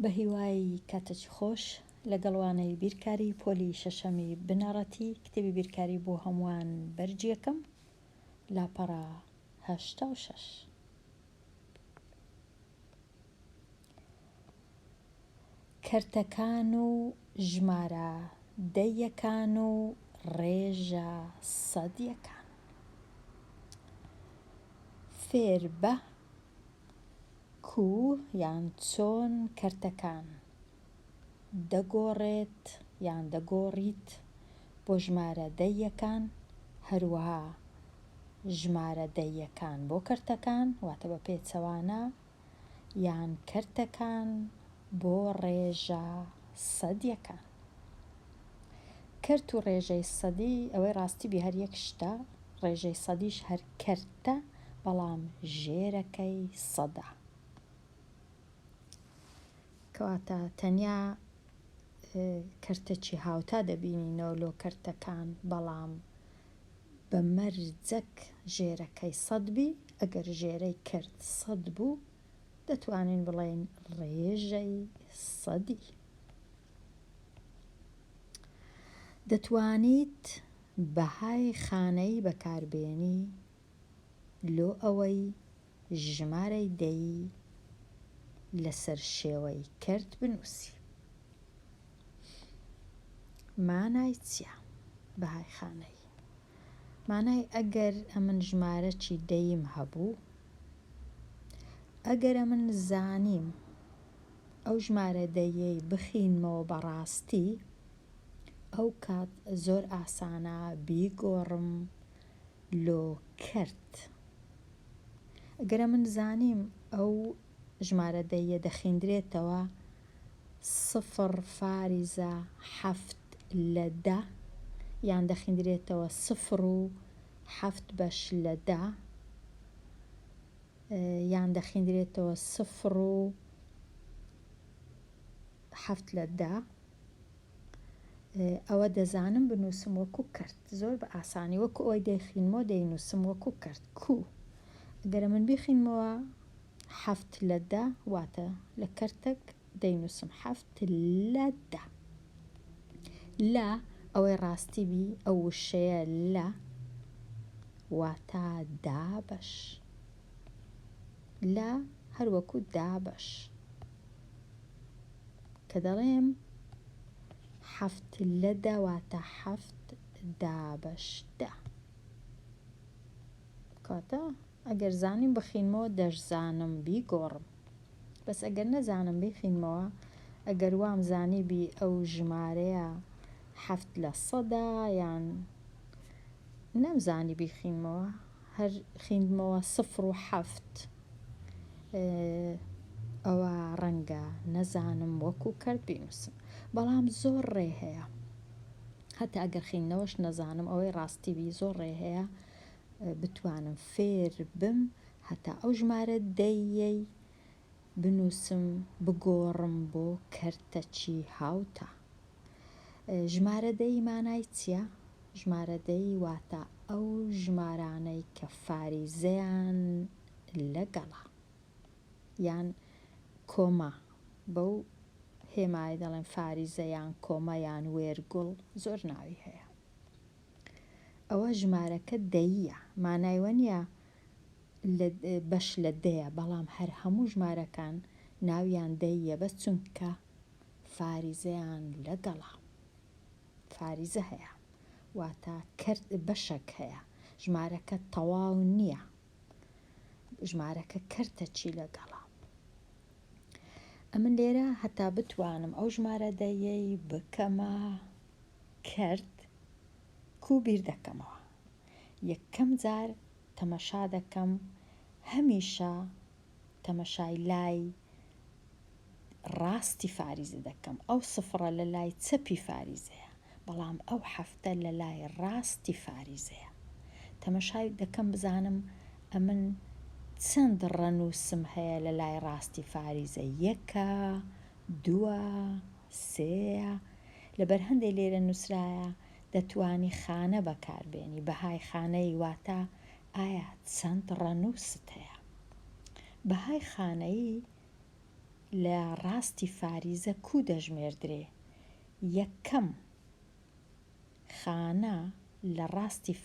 بە هیوای کاتێکی خۆش لەگەڵوانەی بیرکاری پۆلی شەشەمی بنەڕەتی کتێبی بیرکاری بۆ هەمووان بەرجیەکەم لاپەڕە 86. کەرتەکان و ژمارە دەیەکان و ڕێژە سەدیەکان. فێر بە کو یان چۆن کەرتەکان دەگۆڕێت یان دەگۆڕیت بۆ ژمارە دەیەکان، هەروەها ژمارە دەیەکان بۆ کەرتەکان واتە بە پێچەوانە، یان کەرتەکان بۆ ڕێژە سەدیەکان. کەرت و ڕێژەی سەدی ئەوەی ڕاستی بی هەر یەک شتە، ڕێژەی سەدیش هەر کەرتە بەڵام ژێرەکەی سەدە، کەواتە تەنیا کەرتێکی هاوتا دەبینینەوە لۆ کەرتەکان، بەڵام بە مەرجەک ژێرەکەی سەد بی. ئەگەر ژێرەی کەرت سەد بوو دەتوانین بڵێین ڕێژەی سەدی. دەتوانیت بەهای خانەی بەکاربێنی لۆ ئەوەی ژمارەی دەی لەسەر شێوەی کەرت بنووسی. مانای چییە بەهای خانەی؟ مانای ئەگەر ئەمن ژمارەی دەیم هەبوو، ئەگەر من زانیم ئەو ژمارە دەیەی بخینمەوە بەڕاستی، ئەو کات زۆر ئاسانە بیگۆڕم لۆ کەرت. ئەگەر من زانیم ئەو ژمارە دەیە دەخیندرێتەوە 0.7 یان دەخیندرێتەوە 0.7 یان دەخیندرێتەوە 0.7 ئەوە دەزانم بنووسم وەکو کەرت، زۆر بە ئاسانی وەکو ئەوەی دەیخینمەوە دەینووسم وەکو کەرت. کو ئەگەر من بخینمەوە 7 واتە لە کەرتێک دەینووسم 7 لە ئەوەی ڕاستی بی ئەو وشەیە لە واتە دابەش، لە هەروەکو دابەش، کە دەڵێم 7 واتە 7 کاتە ئەگەر زانیم بخینمەوە دەشزانم بیگۆڕم. بەس ئەگەر نەزانم بخینمەوە، ئەگەر وام زانی بی ئەو ژمارەیە 7 یان نەمزانی بیخینمەوە، هەر خیندمەوە 0.7، ئەوە ڕەنگە نەزانم وەکو کەرت بینووسم. بەڵام زۆر ڕێ هەیە، هەتا ئەگەر خینەوەش نەزانم ئەوەی ڕاستی بی زۆر ڕێ هەیە بتوانم فێر بم هەتا ئەو ژمارە دەیەی بنووسم بگۆڕم بۆ کەرتەکی هاوتە. ژمارە دەی مانای چییە؟ ژمارە دەی واتە ئەو ژمارانەی کە فاریزەیان لەگەڵا، یان کۆمە، بەو هێمای دەڵێن فاریزە یان کۆمە یان وێرگوڵ، زۆر ناوی هەیە. ئەوە ژمارەکە دەیە، مانایوە نییە بەش لە دەیە، بەڵام هەر هەموو ژمارەکان ناویان دەیە بەس چونکە فاریزەیان لەگەڵا. فاریزە هەیە واتە کەرت بەشێک هەیە، ژمارەکە تەواو نییە، ژمارەکە کەرتەکی لەگەڵا. ئەمن لێرە هەتا بتوانم ئەو ژمارە دەیەی بکەمە کەرت، کو بیر دەکەمەوە. یەکەم جار تەمەشا دەکەم، هەمیشە تەمەشای لای ڕاستی فاریزە دەکەم. ئەو 0 لە لای چەپی فاریزەیە، بەڵام ئەو 7 لە لای ڕاستی فاریزەیە. تەمەشای دەکەم بزانم ئەمن چەند ڕەنووسم هەیە لە لای ڕاستی فاریزە، 1، 2، 3. لەبەر هەندێک لێرە نووسرایە دەتوانی خانە بەکاربێنی، بەهای خانەی واتە ئایا چەند ڕەنووست هەیە. بەهای خانەیی لە ڕاستی فاریزە کو دەژمێردرێ؟ یەکەم خانە لە ڕاستی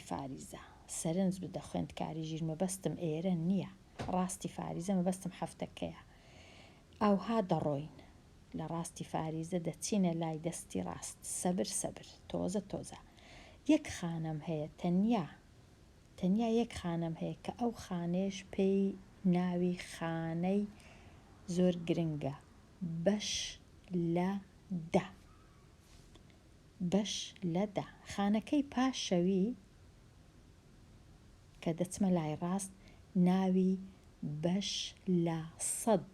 فاریزە سەرنج بدە خوێندکاری ژیر مەبەستم ئێرە نییە، ڕاستی فاریزە مەبەستم هەفتەکەیە. ئەوها دەڕۆین لە ڕاستی فاریزە دەچینە لای دەستی ڕاست. سەبر تۆزە یەک خانەم هەیە، تەنیا یەک خانەم هەیە کە ئەو خانێش پێی ناوی خانەی زۆر گرنگە، بەش لە دە. خانەکەی پاشەوی کە دەچمە لای ڕاست ناوی بەش لە سەد.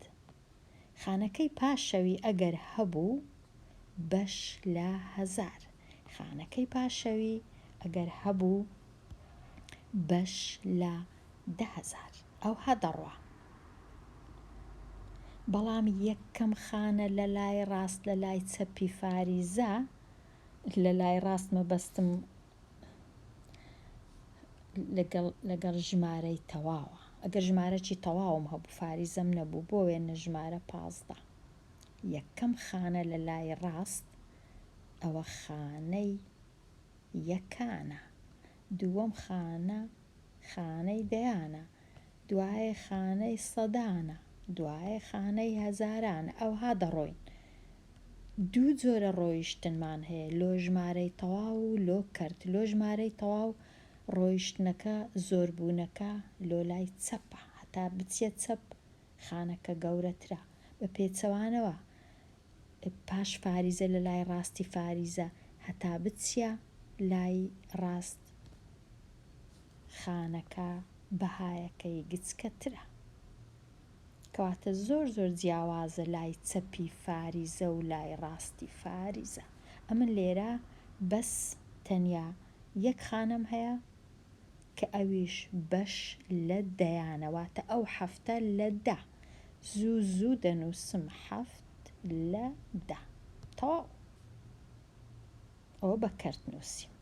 خانەکەی پاشەوی ئەگەر هەبوو بەش لە هەزار. خانەکەی پاشەوی ئەگەر هەبوو بەش لە 10,000. ئەوها دەڕوا. بەڵام یەکەم خانە لە لای ڕاست لە لای چەپی فاریزە، لە لای ڕاست مەبەستم لەگەڵ ژمارەی تەواوە. ئەگەر ژمارەی تەواوم هەبوو فاریزەم نەبوو، بۆ وێنە ژمارە 15. یەکەم خانە لە لای ڕاست ئەوە خانەی یەکانە، دووەم خانەی دەیانە، دوایە خانەی سەدانە، دوایە خانەی هەزارانە. ئەوها دەڕۆین. دوو جۆرە ڕۆیشتنمان هەیە، لۆ ژمارەی تەواو و لۆ کەرت. لۆ ژمارەی تەواو ڕۆیشتنەکە زۆربوونەکە لۆ لای چەپە، هەتا بچێت چەپ خانەکە گەورەترە. بە پێچەوانەوە پاش فاریزە لە لای ڕاستی فاریزە هەتا بچە لای ڕاست خانەکە بەهایەکەی گچکەترە، کەواتە زۆر جیاوازە لای چەپی فاریزە و لای ڕاستی فاریزە. ئەمن لێرە بەس تەنیا یەک خانەم هەیە کە ئەویش بەش لە دەیانەواتە ئەو هەفتە لە دە. زوو دەنووسم 7 لە 10. تەواو. ئەوە بە کەرت نووسیم.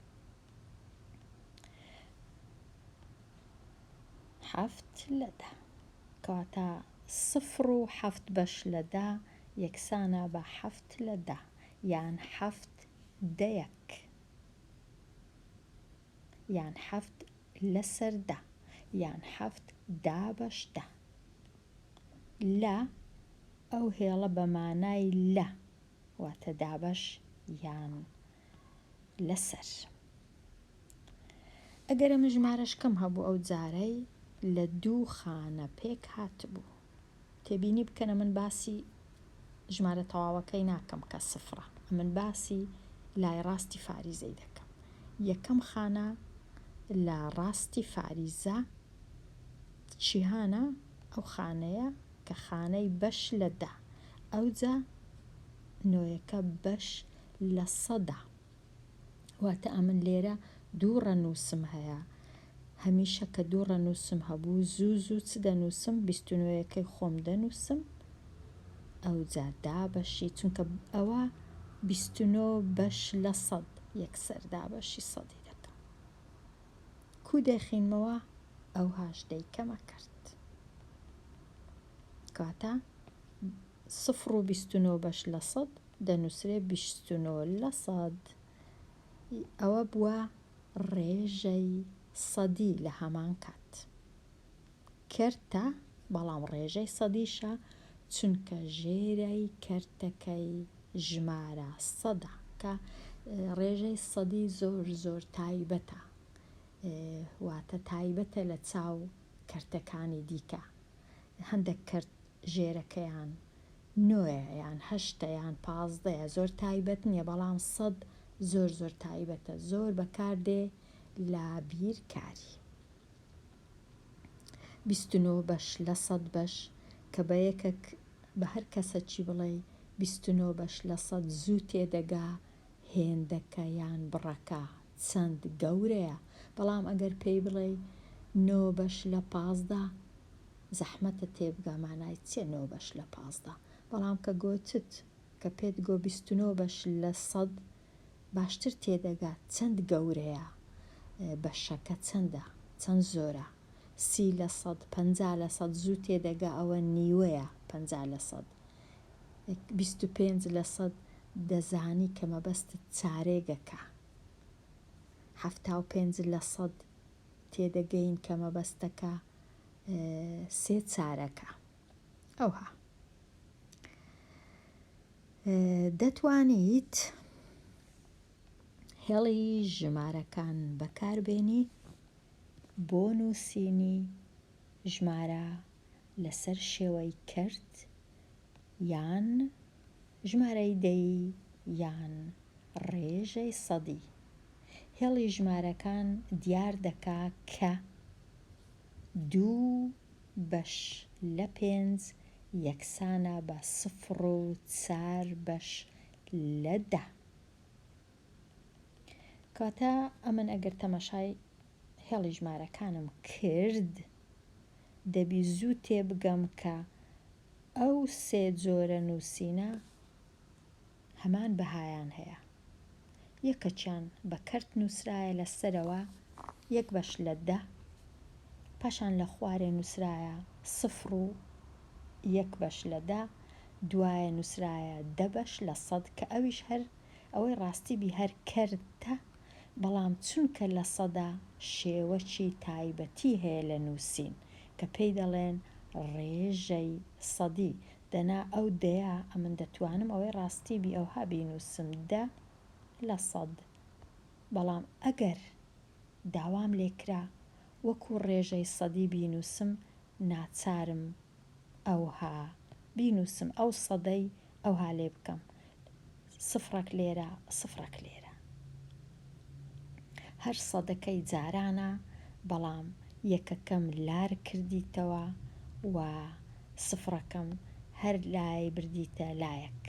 7 لە 10 کەواتە 0 و 7 بەش لە 10 یەکسانە بە 7 لە 10 یان 7 دەیەک یان 7 لەسەر 10 یان 7 دا بەش 10. لە ئەو هێڵە بە مانای لە واتە دابەش یان لەسەر. ئەگەر ئەمە ژمارەش کەم هەبوو ئەو جارەی لە 2 خانە پێک هاتبوو. تێبینی بکەنە من باسی ژمارە تەواوەکەی ناکەم کە 0. من باسی لای ڕاستی فاریزەی دەکەم. یەکەم خانە لە ڕاستی فاریزە چیهانە؟ ئەو خانەیە کە خانەی بەش لە 10. ئەوجا نۆیەکە بەش لە 100. واتە ئەمن لێرە 2 ڕەنووسم هەیە. هەمیشە کە 2 ڕەنووسم هەبوو زوو چ دەنووسم؟ 29ەکەی خۆم دەنووسم. ئەوجا دا بەشی، چونکە ئەوە 29 بەش لە 100 یەکسەر دا بەشی 100 دەکەم. کو دەخینمەوە؟ ئەو هاشدەی کەمە کرد. کاتە 0 و 29 بەش لە 100 دەنووسرێ 29 لە 100. ئەوە بووە ڕێژەی سەدی لە هەمان کات. کەرتە، بەڵام ڕێژەی سەدیشە چونکە ژێرەی کەرتەکەی ژمارە 100 کە ڕێژەی سەدی زۆر تایبەتە، واتە تایبەتە لە چاو کەرتەکانی دیکە. هەندێک کەرت ژێرەکەیان 9 یان 8 یان 15 زۆر تایبەت نییە، بەڵام 100 زۆر تایبەتە، زۆر بەکاردێ لە بیرکاری. 29 بەش لە 100 بەش کە بە یەکێک بە هەر کەسە چی بڵێ 29 بەش لە 100 زوو تێدەگا هێندەکە یان بڕەکە چەند گەورەیە. بەڵام ئەگەر پێی بڵێ 9 بەش لە 15 زەحمەتە تێبگا مانای چیە 9 بەش لە 15. بەڵام کە گۆچت کە پێت گۆ 29 بەش لە 100 باشتر تێدەگات چەند گەورەیە، بەشەکە چەندە، چەند زۆرە. 30%، 50% زوو تێدەگا ئەوە نیوەیە 50%. 25% دەزانی کە مەبەستت چارێگەکە. 75% تێدەگەین کە مەبەستەکە 3 چارەکە. ئەوها دەتوانیت هێڵی ژمارەکان بەکاربێنی بۆ نووسینی ژمارە لەسەر شێوەی کەرت یان ژمارەی دەی یان ڕێژەی سەدی. هێڵی ژمارەکان دیار دەکا کە 2 بەش لە 5 یەکسانە بە 0.4 بەش لە 10. کاتە ئەمن ئەگەر تەمەشای هێڵی ژمارەکانم کرد دەبی زوو تێبگەم کە ئەو 3 جۆرە نووسینە هەمان بەهایان هەیە. یەکەچیان بە کەرت نووسرایە لەسەرەوە 1 بەش لە 10، پاشان لە خوارێ نووسرایە 0.1 بەش لە 10، دوایە نووسرایە 10 بەش لە 100 کە ئەویش هەر ئەوەی ڕاستیبی هەر کەرتە، بەڵام چونکە لە سەدا شێوەی تایبەتی هەیە لە نووسین کە پێی دەڵێن ڕێژەی سەدی. دەنا ئەو دەیە ئەمن دەتوانم ئەوەی ڕاستیبی ئەوها بینووسم 10 لە 100، بەڵام ئەگەر داوام لێکرا وەکو ڕێژەی سەدی بینووسم ناچارم ئەوها بینووسم ئەو سەدەی ئەوها لێ بکەم، سفرەک لێرە سفرەک لێرە. هەر سەدەکەی جارانە، بەڵام یەکەکەم لار کردیتەوە و سفرەکەم هەر لای بردیتە لایەک.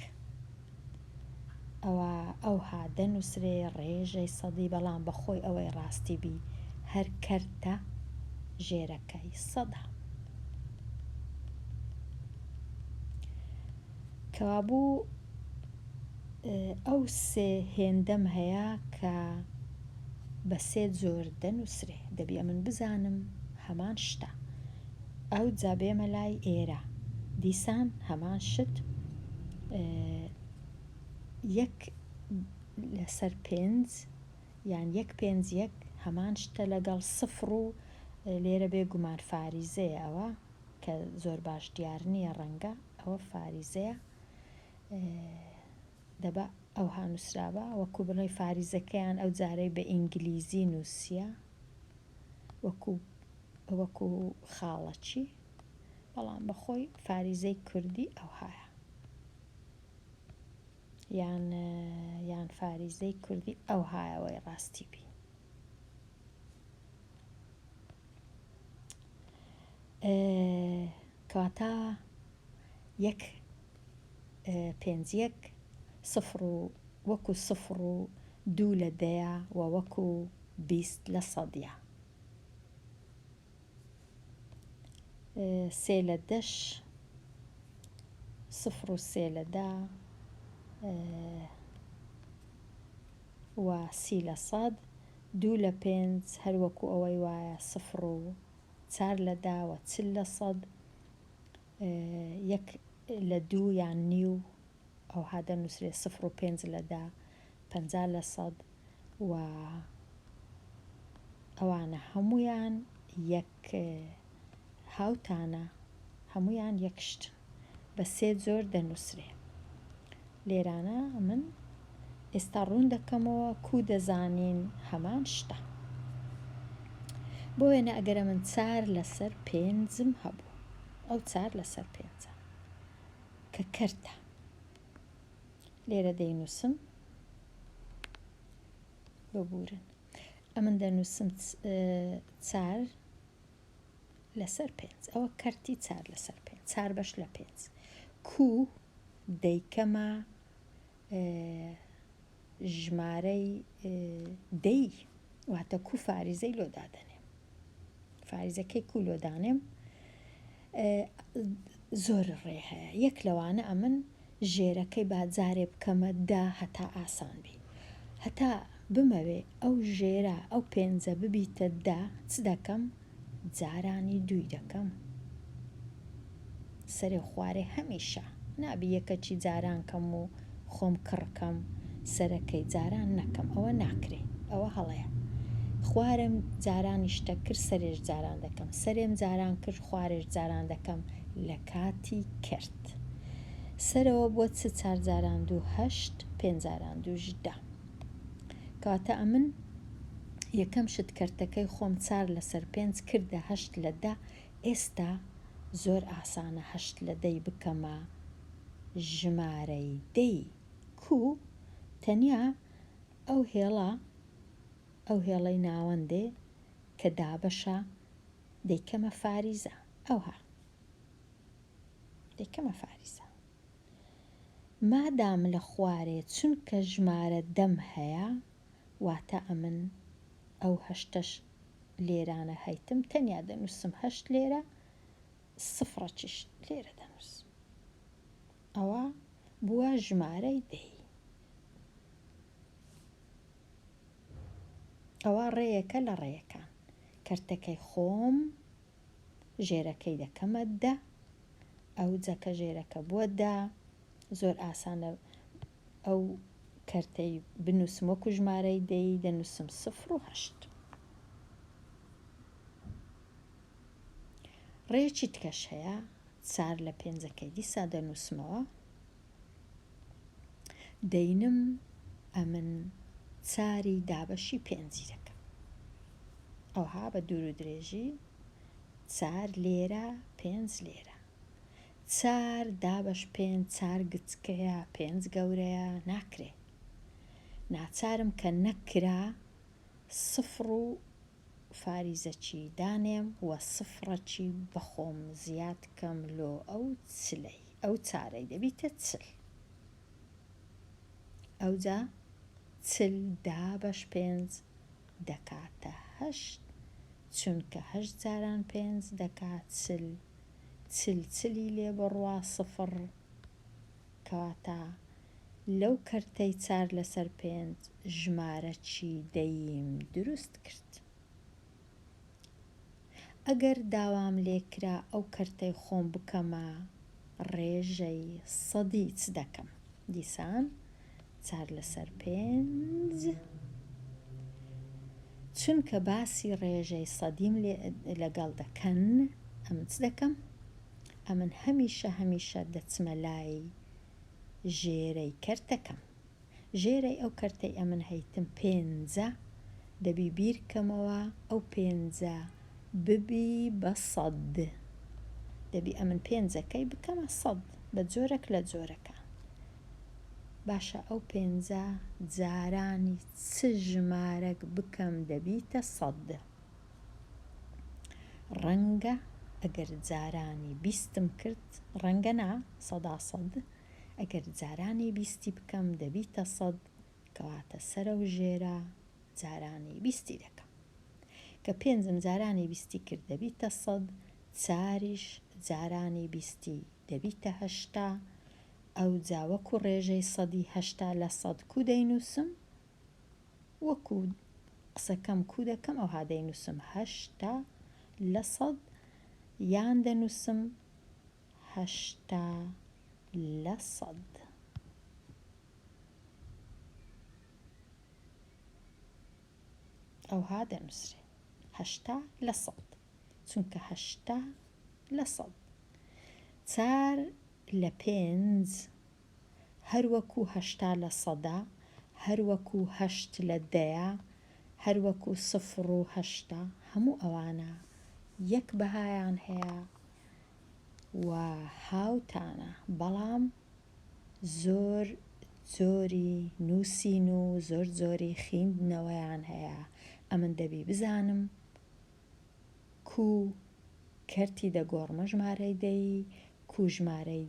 ئەوها دەنووسرێ ڕێژەی سەدی، بەڵام بەخۆی ئەوەی ڕاستیبی هەر کەرتە ژێرەکەی سەدە. کەوابوو ئەو 3 هێندەم هەیە کە بە 3 جۆر دەنووسرێ. دەبی ئەمن بزانم هەمان شتە. ئەو جا بێمە لای ئێرە دیسان هەمان شت 1 لەسەر 5 یان 1.5 هەمان شتە لەگەڵ 0 و لێرە بێگومان فاریزەیە ئەوە کە زۆر باش دیار نییە، ڕەنگە ئەوە فاریزەیە. دەبا ئەوها نووسرابە وەکو بڵێ فاریزەکەیان ئەو جارەی بە ئینگلیزی نووسیە وەکو خاڵەچی، بەڵام بەخۆی فاریزەی کوردی ئەوهایە یان فاریزەی کوردی ئەوهایەوەی ڕاستیبی. کەواتە 1.5 0 وەکو 0 و 2 لە 10 و وەکو 20 لە 100. 3 لە 10 0 و 3 لە 10 و 30 لە 100. 2 لە 5 هەروەکو ئەوەی وایە 0 و 4 لە 10 و 40 لە 100. 1 لە 2 یان نیو ئەوها دەنووسرێ 0 و 5 لە 10 50 لە 100 و ئەوانە هەمویان یەک هاوتانە، هەمویان یەکشتن، بە 3 جۆر دەنووسرێ. لێرانە من ئێستا ڕوون دەکەمەوە کو دەزانین هەمان شتە. بۆ وێنە ئەگەرە من 4 لەسەر 5م هەبوو، ئەو 4 لەسەر 5 کە کەرتە، لێرە دەینووسم ببورن، ئەمن دەنووسم 4 لەسەر 5، ئەوە کەرتی 4 لەسەر 5، 4 بەش لە 5 کو دەیکەمە ژمارەی دەی، واتە کو فاریزەی لۆدادەنێم، فاریزەکەی کو لۆدانێم زۆر ڕێ هەیە. یەک لەوانە ئەمن ژێرەکەی باجارێ بکەمە 10 هەتا ئاسان بی، هەتا بمەوێ ئەو ژێرە ئەو 5 ببیتە 10 چ دەکەم جارانی 2 دەکەم. سەرێ خوارێ هەمیشە نابی یەکەچی جاران کەم و خۆم کڕکەم سەرەکەی جاران نەکەم، ئەوە ناکرێ، ئەوە هەڵەیە. خوارم جارانی شتە کرد سەرێش جاران دەکەم، سەرێم جاران کرد خوارێش جاران دەکەم لە کاتی کرد. سەرەوە بۆ 4 جاران 2 8 5 جاران 2 10. کاتە ئەمن یەکەم شت کەرتەکەی خۆم 4 لەسەر 5 کردە 8 لە 10. ئێستا زۆر ئاسانە 8 لە 10 بکەمە ژمارەی 10 کو تەنیا ئەو هێڵەی ناوەندێ کە دابەشە دەیکەمە فاریزە، ئەوها دەیکەمە فاریزە. مادام لە خوارێ چونکە ژمارە دەم هەیە واتە ئەمن ئەو 8ش لێرانە هەیتم تەنیا دەنووسم 8 لێرە 0 چش لێرە دەنووسم، ئەوە بووە ژمارەی 10. ئەوە ڕێیەکە لە ڕێیەکان. کەرتەکەی خۆم ژێرەکەی دەکەمە 10، ئەو جەکە ژێرەکە بووە 10. زۆر ئاسانە ئەو کەرتەی بنووسم وەکو ژمارەی 10 دەنووسم 0 و 8. ڕێیەکی تکەش هەیە 4 لە 5ەکەی دیسا دەنووسمەوە، دەینم ئەمن 4 دابەشی 5 دەکەم، ئەوها بە دوور و درێژی 4 لێرە 5 لێرە. 4 دابەش 5 4 گچکەیە 5 گەورەیە ناکرێ، ناچارم کە نەکرا 0 و فاریزەچی دانێم و 0ەچی بەخۆم زیاد کەم لۆ ئەو چلەی ئەو 4ەی دەبیتە 40. ئەوجا 40 دابەش 5 دەکاتە 8 چونکە 8 جاران 5 دەکات 40. 40 لێ بڕوا 0 کەواتە لەو کەرتەی 4 لەسەر 5 ژمارەی دەیم دروست کرد. ئەگەر داوام لێکرا ئەو کەرتەی خۆم بکەمە ڕێژەی سەدی چ دەکەم؟ دیسان 4 لەسەر 5 چونکە باسی ڕێژەی سەدیم لەگەڵ دەکەن ئەمن چ دەکەم؟ ئەمن هەمیشە دەچمە لای ژێرەی کەرتەکەم. ژێرەی ئەو کەرتەی ئەمن هەیتم 5 دەبی بیرکەمەوە ئەو 5 ببی بە 100. دەبی ئەمن 5ەکەی بکەمە 100 بە جۆرەك لە جۆرەکان. باشە ئەو 5 جارانی چ ژمارەك بکەم دەبیتە 100؟ ڕەنگە ئەگەر جارانی 20م کرد ڕەنگە نا 100 ئەگەر جارانی 20 بکەم دەبیتە 100 کەواتە سەرە و ژێرە جارانی 20 دەکەم. کە 5م جارانی 20 کرد دەبیتە 100، 4ش جارانی 20 دەبیتە 80. ئەو جا وەکو ڕێژەی سەدی 80 لە 100 کو دەینووسم، وەکو قسەکەم کو دەکەم ئەوها دەینووسم 80 لە 100 یان دەنووسم 80 لە 100. ئەوها دەنووسرێ 80 لە 100 چونکە 80 لە 100. 4 لە 5 هەروەکو 80 لە 100 هەروەکو 8 لە 10 هەروەکو 0 و 80 هەموو ئەوانە یەک بەهایان هەیە و هاوتانە، بەڵام زۆر زۆری نووسین و زۆر زۆری خوێندنەوەیان هەیە. ئەمن دەبی بزانم کو کەرتی دەگۆڕمە ژمارەی 10 کو ژمارەی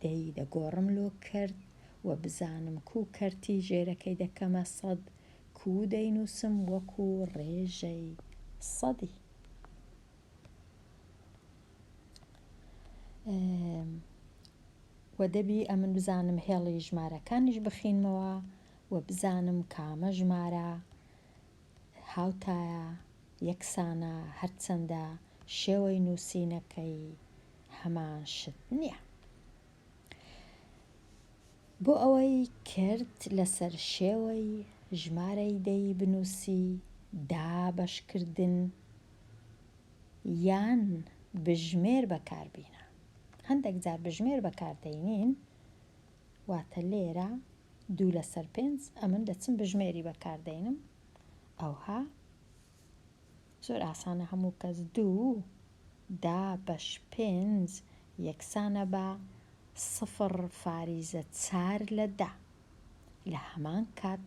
10 دەگۆڕم لۆ کەرت و بزانم کو کەرتی ژێرەکەی دەکەمە 100 کو دەینووسم وەکو ڕێژەی سەدی. و دەبی ئەمن بزانم هێڵی ژمارەکانیش بخینمەوە و بزانم کامە ژمارە هاوتایە یەکسانە هەرچەندە شێوەی نووسینەکەی هەمان شت نییە. بۆ ئەوەی کرد لەسەر شێوەی ژمارەی دەی بنووسی دابەشکردن یان بژمێر بەکاربینە. هەندێک جار بژمێر بەکاردەینین، واتە لێرە 2/5 ئەمن دەچم بژمێری بەکاردەینم، ئەوها زۆر ئاسانە هەموو کەس 2 یەکسانە بە 0.4 لە هەمان کات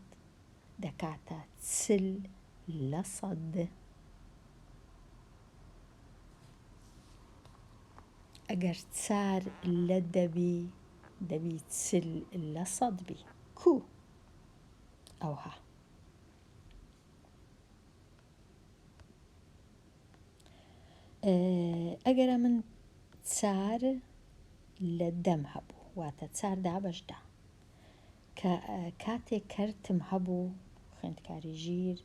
دەکاتە 40%. ئەگەر 4 لە دەبی 40% بی کو ئەوها. ئەگەرە من 4 لە 10 هەبوو، واتە 4 دابەشدا، کە کاتێک کەرتم هەبوو خوێندکاری ژیر،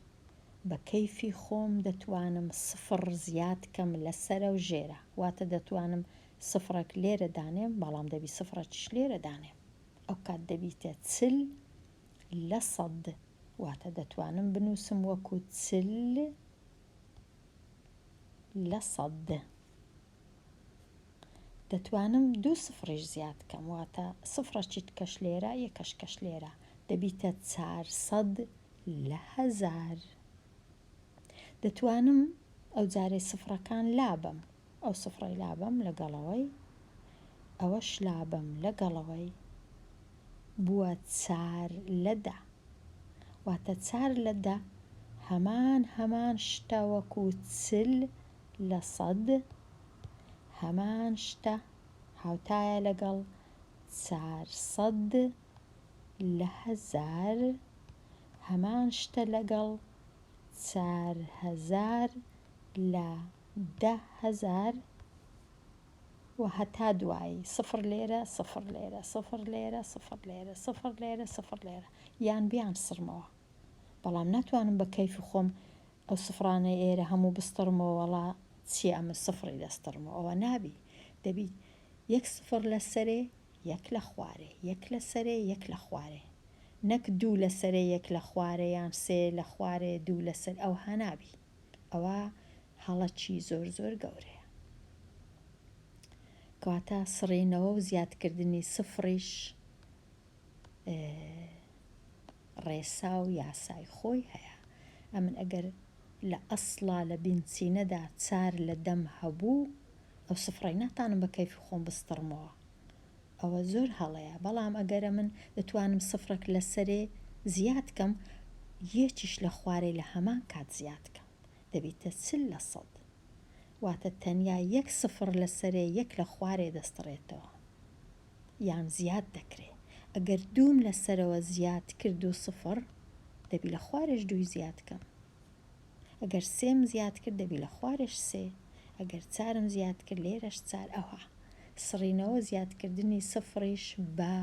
بە کەیفی خۆم دەتوانم 0 زیاد کەم لەسرە و ژێرە، واتە دەتوانم 0ێک لێرە دانێم، بەڵام دەبی 0ێکیش لێرە دانێم، ئەو کات دەبیتە 40%، واتە دەتوانم بنووسم وەکو 40%. دەتوانم 2 سفریش زیاد کەم، واتە 0ێکی کەش لێرە، یەکەش کەش لێرە، دەبیتە 400/1000. دەتوانم ئەو جارەی سفرەکان لابم، ئەو سفرەی لابم لەگەڵەوەی ئەوەش لابم لەگەڵەوەی بووە 4/10، واتە 4/10 هەمان شتە وەکو 40%، هەمان شتە هاوتایە لەگەڵ 400/1000، هەمان شتە لەگەڵ 4000/10,000 و هەتا دوایی 0 لێرە 0 لێرە 0 لێرە 0 لێرە 0 لێرە 0 لێرە، یان بیان سرمەوە. بەڵام ناتوانم بە کەیف خۆم ئەو سفرانە ئێرە هەموو بستڕمەوە، وەڵا چی ئەمە 0 دەستڕمەوە، ئەوە نابی. دەبی 1 0 لە سەرێ 1 لە خوارێ، 1 لە سەرێ 1 لە خوارێ، نەک 2 لە سەرێ 1 لە خوارێ یان 3 لە خوارێ 2 لە سەر، ئەو هەنابی. ئەوە هەڵەکی زۆر زۆر گەورەیە. کەواتە سڕینەوە و زیادکردنی سفریش ڕێسا و یاسای خۆی هەیە. ئەمن ئەگەر لە ئەسڵا لە بنچینەدا 4 لە 10 هەبوو، ئەو سفرەی ناتانم بە کەیفی خۆم بستڕمەوە، ئەوە زۆر هەڵەیە. بەڵام ئەگەرە من دەتوانم سفرێک لە سەرێ زیاد کەم، یەکیش لە خوارێ لە هەمان کات زیاد کەم، دەبیتە 40%، واتە تەنیا 1 0 لە سەرێ 1 لە خوارێ دەستڕێتەوە یان زیاد دەکرێت. ئەگەر 2 لە سەرەوە زیاد کرد 2 0، دەبی لە خوارێش 2 زیاد کەم. ئەگەر 3 زیاد کرد دەبی لە خوارێش 3، ئەگەر 4 زیاد کرد لێرەش 4. ئەوها سڕینەوە زیادکردنی سفریش بە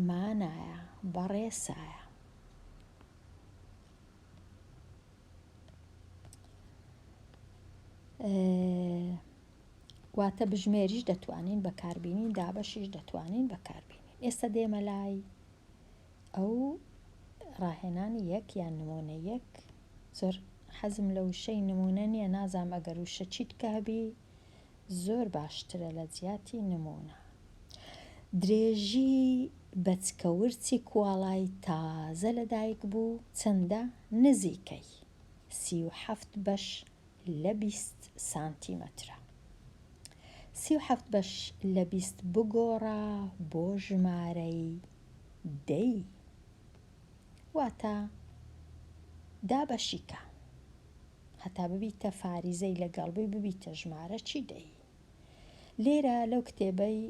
مانایە، بە ڕێسایە. واتە بژمێریش دەتوانین بەکاربینین، دابەشیش دەتوانین بەکاربینین. ئێستا دێمە لای ئەو ڕاهێنانی یەک یان نمونە یەک. زۆر حەزم لە وشەی نمونە نییە، نازام ئەگەر وشە چیت کەبی زۆر باشترە لە جیاتی نمونە. درێژی بەچکەورچی کوواڵای تازە لەدایک بوو چەندە؟ نزیکەی 37 بەش لە 20 سانتیمەترە. 37 بەش لە 20 بگۆڕە بۆ ژمارەی دەی، واتە دابەشیکە هەتا ببیتە فاریزەی لەگەڵبووی ببیتە ژمارە چی دەی. لێرە لەو کتێبەی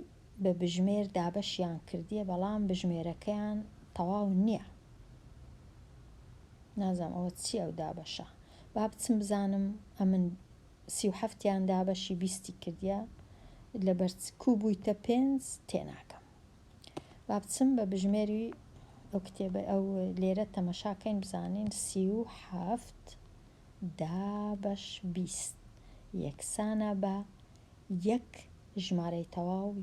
بە بژمێر دابەشیان کردیە، بەڵام بژمێرەکەیان تەواو نییە. نازام ئەوە چی ئەو دابەشە، با بچم بزانم ئەمن 37یان دابەشی 20 کردیە، لە بەرچ کوو بوویتە 5 تێناکەم. با بچم بە بژمێری ئەو کتێبە ئەو لێرە تەمەشاکەین بزانین 37 دابەش 20 یەکسانە بە یەک ژمارەی تەواو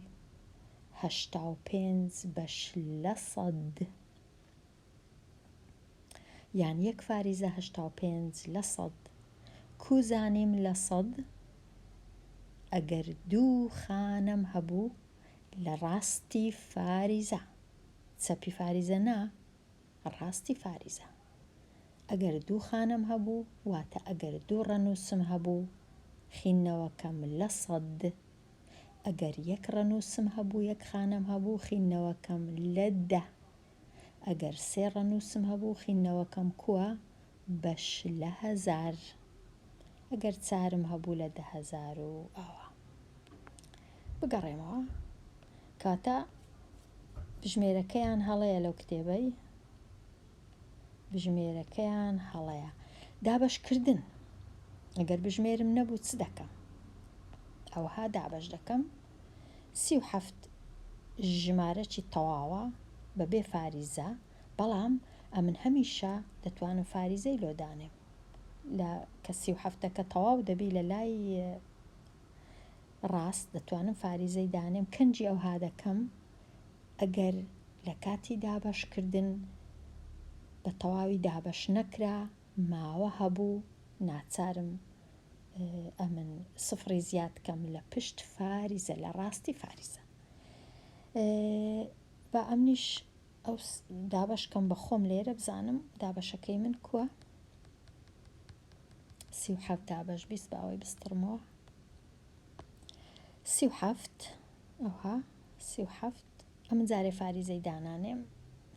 85/100 یان یەک فاریزە 85/100 کوزانیم لە 100 ئەگەر 2 خانم هەبوو لە ڕاستی فاریزە چەپی فاریزە نا ڕاستی فاریزە ئەگەر 2 خانم هەبوو واتە ئەگەر 2 ڕەنووسم هەبوو خینەوەکەم لە 100 ئەگەر 1 ڕەنووسم هەبوو 1 خانم هەبوو خینەوەکەم لە 10 ئەگەر 3 ڕەنووسم هەبوو خینەوەکەم کووە بەش لە 1000 ئەگەر 4م هەبوو لە 10,000 و ئەوە بگەڕێمەوە کاتە بژمێرەکەیان هەڵەیە لەو کتێبەی بژمێرەکەیان هەڵەیە دابەشکردن ئەگەر بژمێرم نەبوو چ دەکەم ئەوها دابەش دەکەم 37 ژمارەی تەواوە بەبێ فاریزە بەڵام ئەمن هەمیشە دەتوانم فاریزەی لۆدانێم لە کە 37ەکە تەواو دەبی لە لای ڕاست دەتوانم فاریزەی دانێم کەنجی ئەوها دەکەم ئەگەر لە کاتی دابەشکردن بە تەواوی دابەش نەکرا ماوە هەبوو ناچارم ئەمن سفری زیاد کەم لە پشت فاریزە لە ڕاستی فاریزە بە ئەمنیش ئەو دابەشکەم بە خۆم لێرە بزانم دابەشەکەی من کووە 37 دابەش 20 بە ئەوەی بستڕمەوە 37 ئەوها 37 ئەمن جارێ فاریزەی دانانێم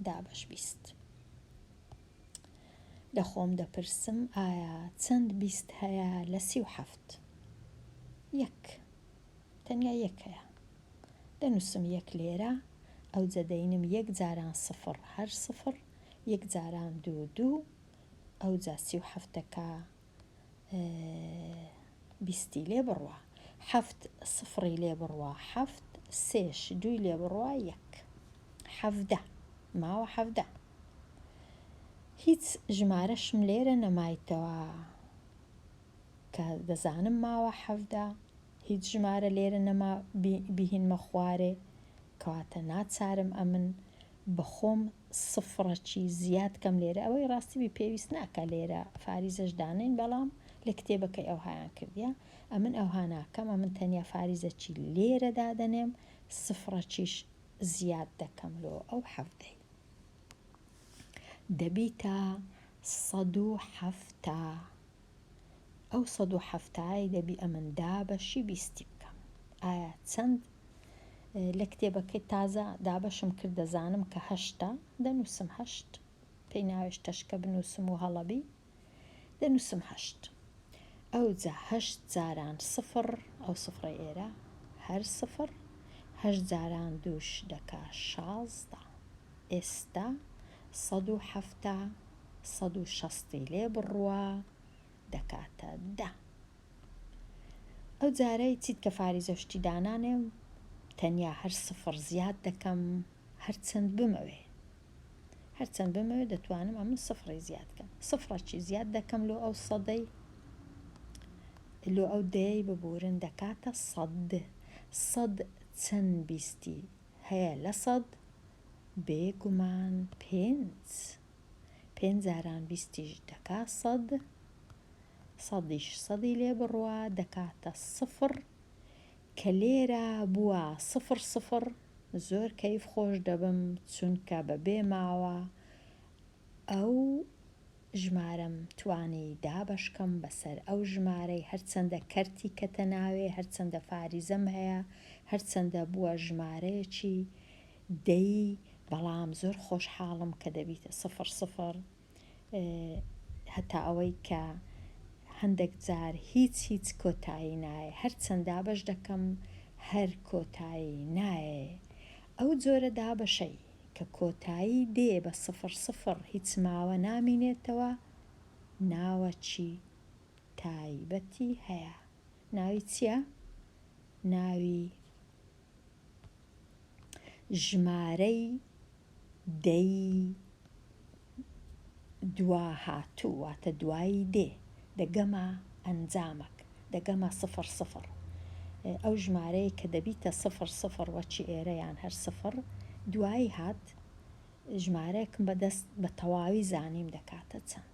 دابەش 20 لە خۆم دەپرسم ئایا چەند 20 هەیە لە 37 یەک تەنیا یەک هەیە دەنووسم یەک لێرە ئەو جەدەینم یەک جاران سفر هەر سفر یەک جاران 2 ئەو جا 37ەکە 20 لێ بڕوە 7 سفری لێ بڕوە 7 سێش 2 لێ بڕوە 1 17 ماوە 17 هیچ ژمارەشم لێرە نەمایتەوە کە دەزانم ماوە 17 هیچ ژمارە لێرە نەما بیهینمە خوارێ کەواتە ناچارم ئەمن بەخۆم سفرەکی زیاد کەم لێرە ئەوەی ڕاستی پێویست ناکە لێرە فاریزەش دانین بەڵام لە کتێبەکەی ئەوهایان کردیە ئەمن ئەوها ناکەم ئەمن تەنیا فاریزەکی لێرە دادەنێم سفرەکیش زیاد دەکەم لۆ ئەو 17 دەبیتە 107 ئەو 107 دەبی ئەمن دابەشی 20 بکەم ئایا چەند لە کتێبەکەی تازە دابەشم کرد دەزانم کە 8 دەنووسم 8 پێی ناوێشتەشکە بنووسم و هەڵەبی دەنووسم 8 ئەو جا 8 جاران سفر ئەو سفرە ئێرە هەر سفر 8 جاران دووش دەکا 16 ئێستا 107 160 لێ بڕوە دەکاتە 10 ئەو جارەی چیت کە فاریزەشتی دانانێم تەنیا هەر سفر زیاد دەکەم هەرچەند بمەوێ دەتوانم ئەمن سفری زیاد کەم سفرەکی زیاد دەکەم لۆ ئەو سەدەی لۆ ئەو دەی ببورن دەکاتە 100 چەند 20 هەیە لە 100 بێگومان 5 جاران 20 دەکا 100 100 لێ بڕوە دەکاتە 0 کە لێرە بووە 0 زۆر کەیف خۆش دەبم چونکە بەبێ ماوە ئەو ژمارەم توانی دابەشکەم بەسەر ئەو ژمارەی هەرچەندە کەرتی کەتە ناوێ هەرچەندە فاریزەم هەیە هەرچەندە بووە ژمارەیەکی دەی بەڵام زۆر خۆشحاڵم کە دەبیتە 0 هەتا ئەوەی کە هەندێک جار هیچ کۆتایی نایە هەرچەند دابەش دەکەم هەر کۆتایی نایە ئەو جۆرە دابەشەی کە کۆتایی دێ بە 0 هیچ ماوە نامینێتەوە ناوەچی تایبەتی هەیە ناوی چییە؟ ناوی ژمارەی دەی دوا هاتوو واتە دوایی دێ دەگەمە ئەنجامەک دەگەمە 0 ئەو ژمارەیە کە دەبیتە 0 وەچی ئێرەیان هەر 0 دوایی هات ژمارەیەکم بەدەست بە تەواوی زانیم دەکاتە چەند.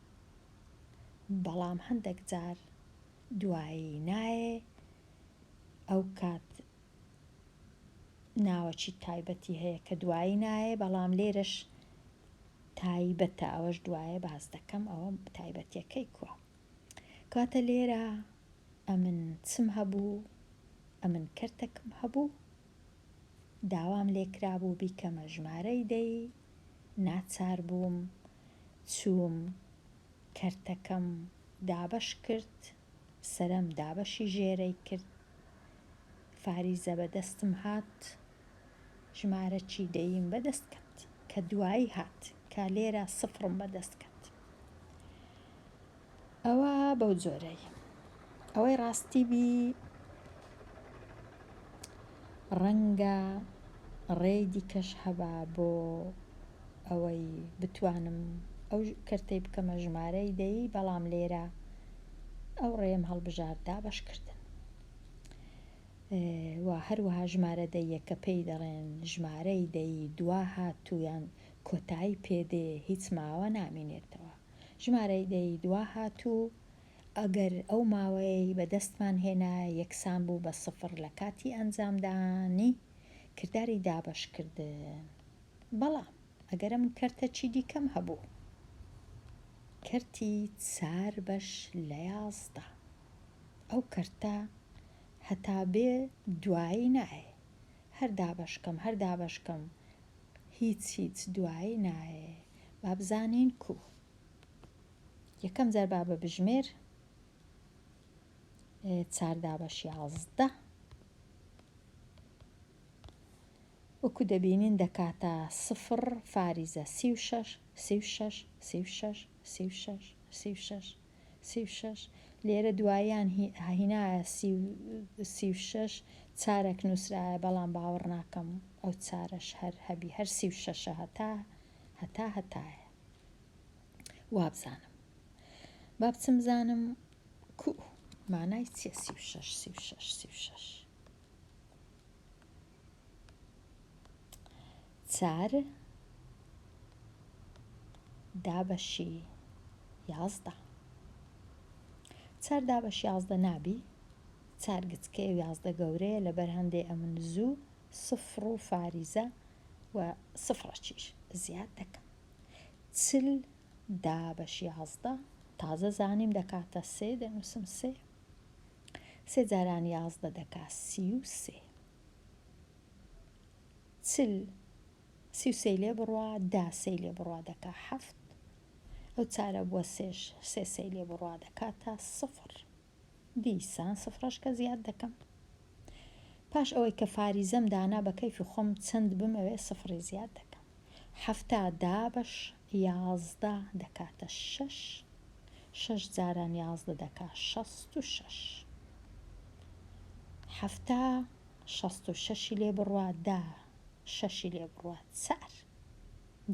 بەڵام هەندێک جار دوایی نایە، ئەو کات ناوەکی تایبەتی هەیە کە دوایی نایە، بەڵام لێرەش تایبەتە، ئەوەش دوایە باز دەکەم ئەوە تایبەتیەکەی کووە. کاتە لێرە ئەمن چم هەبوو، ئەمن کەرتێکم هەبوو، داوام لێکرابوو بیکەمە ژمارەی دەی، ناچار بووم چووم کەرتەکەم دابەش کرد، سەرەم دابەشی ژێرەی کرد، فاریزە بەدەستم هات، ژمارە چی دەیم بەدەست کەوت کە دوایی هات کە لێرە 0 بەدەست کەوت. ئەوە بەو جۆرەی. ئەوەی ڕاستی بی ڕەنگە ڕێی دیکەش هەبا بۆ ئەوەی بتوانم ئەو کەرتەی بکەمە ژمارەی دەی، بەڵام لێرە ئەو ڕێم هەڵبژار دابەشکردن. و هەروەها ژمارە دەیەکە پێی دەڵێن ژمارەی دەی دوا هاتوویان کۆتایی پێدێ، هیچ ماوە نامێنێتەوە. ژمارەی دەی دوا هاتوو ئەگەر ئەو ماوەی بەدەستمان هێنا یەکسان بوو بە 0 لە کاتی ئەنجامدانی کردداری دابەشکردن. بەڵام ئەگەرە من کەرتە چی دیکەم هەبوو، کەرتی 4 بەش لە 11، ئەو کەرتە هەتا بێ دوایی نایە، هەر دابەشکەم هیچ دوایی نایە. با بزانین کو یەکەم جار با بە بژمێر 4 دابەش 11 وەکو دەبینین دەکاتە 0 فاریزە 36 36 36 36 36 36 لێرە دواییان هینایە 36 چارێک نووسرایە، بەڵام باوەڕ ناکەم ئەو چارەش هەر هەبی، هەر 36 هەتایە. وابزانم با بچم بزانم کو مانای چیە 36 36 36 4 دابەشی 11 4 دابەش 11 نابی، 4 گچکەیە 11 گەورەیە، لەبەر هەندێ ئەمن زوو 0 و فاریزە و 0 زیاد دەکەم. 40 دابەش 11 تازە زانیم دەکاتە 3 دەنووسم 3 جاران 11 دەکات 33 33 لێ بڕوا 10 لێ بڕوا دەکات 7 ئەو چارە بووە 3 لێ بڕوا دەکاتە 0 دیسان 0 کە زیاد دەکەم. پاش ئەوەی کە فاریزەم دانا بە کەیفی خۆم چەند بمەوێ 0 زیاد دەکەم. 7 دابەش 11 دەکاتە 6 جاران 11 دەکات 66 7 66 لێ بڕوا 10 6 لێ بڕوا 4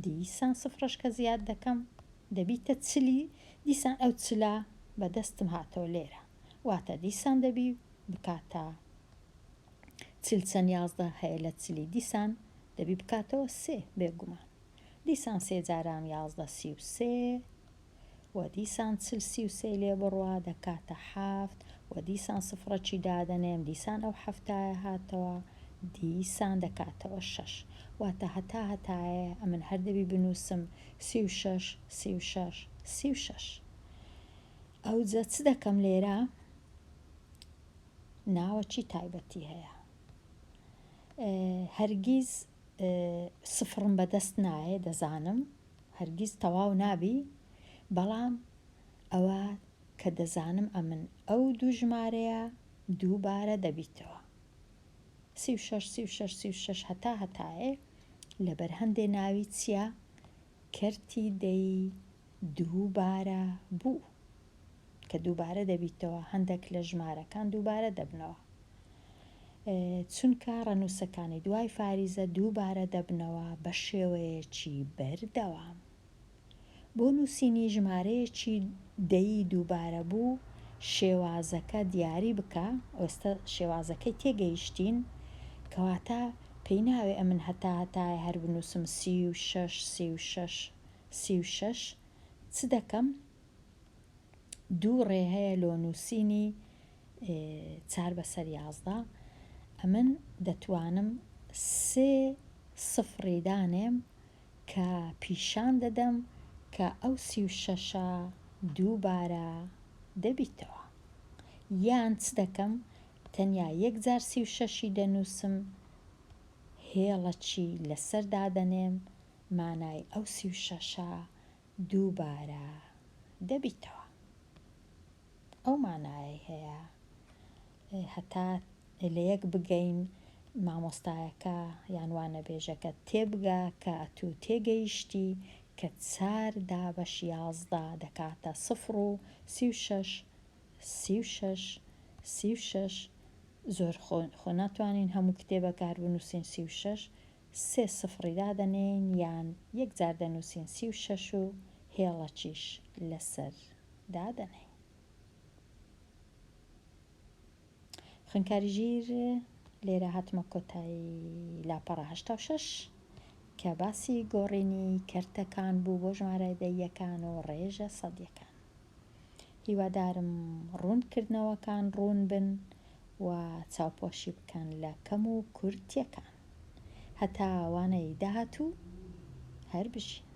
دیسان 0 کە زیاد دەکەم دەبیتە 40 دیسان ئەو 40 بەدەستم هاتەوە لێرە، واتە دیسان دەبی بکاتە 40 چەند 11 هەیە لە 40 دیسان دەبی بکاتەوە 3 بێگومان. دیسان 3 جاران 11 33 و دیسان 40 33 لێ بڕوا دەکاتە 7 و دیسان 0 دادەنێم، دیسان ئەو 7 هاتەوە، دیسان دەکاتەوە 6 واتە هەتایە ئەمن هەر دەبی بنووسم 36 36 36. ئەو جە چ دەکەم لێرە ناوەکی تایبەتی هەیە، هەرگیز 0 بەدەست نایە، دەزانم هەرگیز تەواو نابی، بەڵام ئەوە کە دەزانم ئەمن ئەو دوو ژمارەیە دووبارە دەبیتەوە 36 36 36 هەتایە، لەبەر هەندێ ناوی چییە کەرتی دەی دووبارە بوو کە دووبارە دەبیتەوە، هەندێک لە ژمارەکان دووبارە دەبنەوە چونکە ڕەنووسەکانی دوای فاریزە دووبارە دەبنەوە بە شێوەیەکی بەردەوام. بۆ نووسینی ژمارەیەکی دەی دووبارە بوو شێوازەکە دیاری بکە، ئێستا شێوازەکەی تێگەیشتین کەواتە پێی ناوێ ئەمن هەتای هەر بنووسم 36 چ دەکەم 2 ڕێ هەیە لۆ نووسینی 4/11 ئەمن دەتوانم 3 سفری دانێم کە پیشان دەدەم کە ئەو 36 دووبارە دەبیتەوە، یان چ دەکەم تەنیا یەک جار 36 دەنووسم هێڵەکی لەسەر دادەنێم مانای ئەو 36 دووبارە دەبیتەوە. ئەو مانای هەیە هەتا لە یەک بگەین مامۆستایەکە یانوانە بێژەکە تێبگا کە ئەتوو تێگەیشتی کە 4 دابەش 11 دەکاتە 0 و 36 زۆر خۆ ناتوانین هەموو کتێبە کار بنووسین 36 3 سفری دادەنین یان یەک جار دەنووسین 36 و هێڵەکیش لەسەر دادەنین. خوێندکاری ژیر لێرە هاتمە کۆتایی لاپەڕە 86 کە باسی گۆڕینی کەرتەکان بوو بۆ ژمارە دەیەکان و ڕێژە سەدیەکان. هیوادارم ڕوونکردنەوەکان ڕوون بن و چاوپۆشی بکەن لە کەم و کورتیەکان. هەتا وانەی داهاتوو هەر بژین.